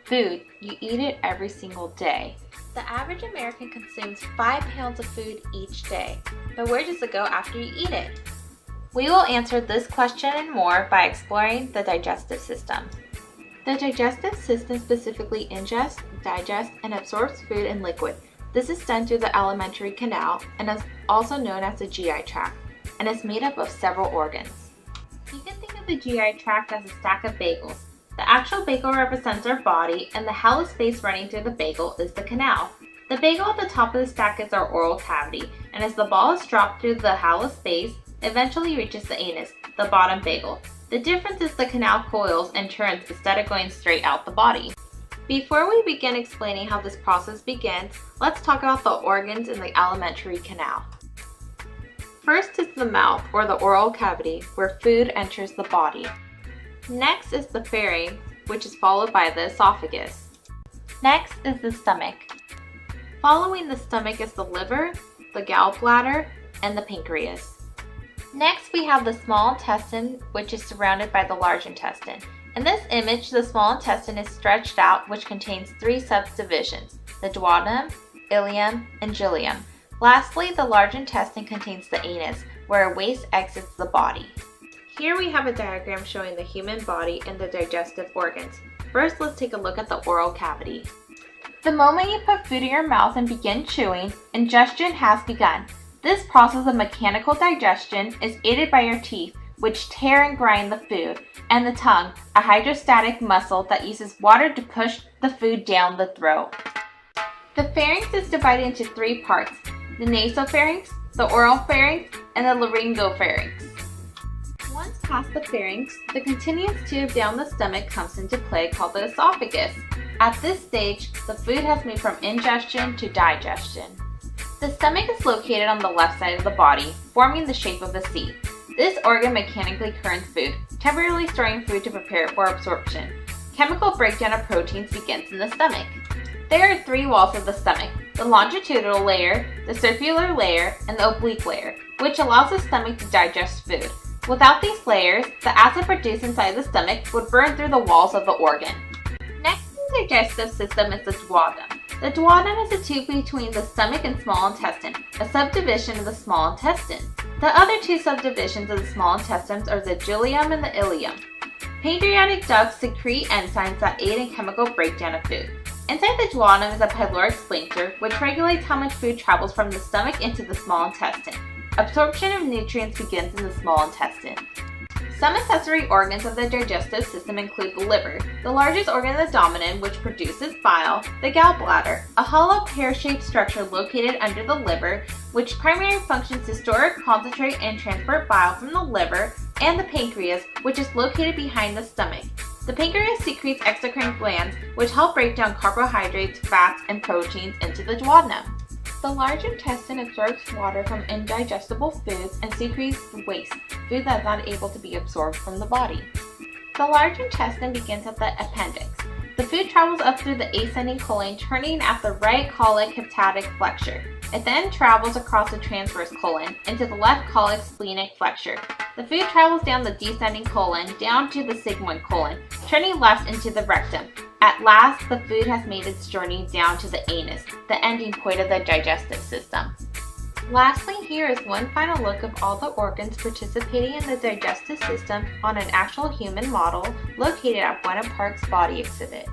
food, you eat it every single day. The average American consumes 5 pounds of food each day. But where does it go after you eat it? We will answer this question and more by exploring the digestive system. The digestive system specifically ingests, digests, and absorbs food and liquid. This is done through the alimentary canal and is also known as the GI tract, and is made up of several organs. You can think of the GI tract as a stack of bagels. The actual bagel represents our body, and the hollow space running through the bagel is the canal. The bagel at the top of the stack is our oral cavity, and as the ball is dropped through the hollow space, it eventually reaches the anus, the bottom bagel. The difference is the canal coils and turns instead of going straight out the body. Before we begin explaining how this process begins, let's talk about the organs in the alimentary canal. First is the mouth, or the oral cavity, where food enters the body. Next is the pharynx, which is followed by the esophagus. Next is the stomach. Following the stomach is the liver, the gallbladder, and the pancreas. Next, we have the small intestine, which is surrounded by the large intestine. In this image, the small intestine is stretched out, which contains 3 subdivisions, the duodenum, ileum, and ileum. Lastly, the large intestine contains the anus, where waste exits the body. Here we have a diagram showing the human body and the digestive organs. First, let's take a look at the oral cavity. The moment you put food in your mouth and begin chewing, ingestion has begun. This process of mechanical digestion is aided by your teeth, which tear and grind the food, and the tongue, a hydrostatic muscle that uses water to push the food down the throat. The pharynx is divided into 3 parts, the nasopharynx, the oropharynx, and the laryngopharynx. Once past the pharynx, the continuous tube down the stomach comes into play called the esophagus. At this stage, the food has moved from ingestion to digestion. The stomach is located on the left side of the body, forming the shape of a C. This organ mechanically churns food, temporarily storing food to prepare it for absorption. Chemical breakdown of proteins begins in the stomach. There are 3 walls of the stomach, the longitudinal layer, the circular layer, and the oblique layer, which allows the stomach to digest food. Without these layers, the acid produced inside the stomach would burn through the walls of the organ. Next in the digestive system is the duodenum. The duodenum is a tube between the stomach and small intestine, a subdivision of the small intestine. The other 2 subdivisions of the small intestines are the ileum and the ileum. Pancreatic ducts secrete enzymes that aid in chemical breakdown of food. Inside the duodenum is a pyloric sphincter, which regulates how much food travels from the stomach into the small intestine. Absorption of nutrients begins in the small intestine. Some accessory organs of the digestive system include the liver, the largest organ of the abdomen, which produces bile, the gallbladder, a hollow pear-shaped structure located under the liver, which primary functions to store, concentrate, and transport bile from the liver, and the pancreas, which is located behind the stomach. The pancreas secretes exocrine glands, which help break down carbohydrates, fats, and proteins into the duodenum. The large intestine absorbs water from indigestible foods and secretes waste, food that is not able to be absorbed from the body. The large intestine begins at the appendix. The food travels up through the ascending colon, turning at the right colic hepatic flexure. It then travels across the transverse colon into the left colic splenic flexure. The food travels down the descending colon down to the sigmoid colon, turning left into the rectum. At last, the food has made its journey down to the anus, the ending point of the digestive system. Lastly, here is one final look of all the organs participating in the digestive system on an actual human model located at Buena Park's body exhibit.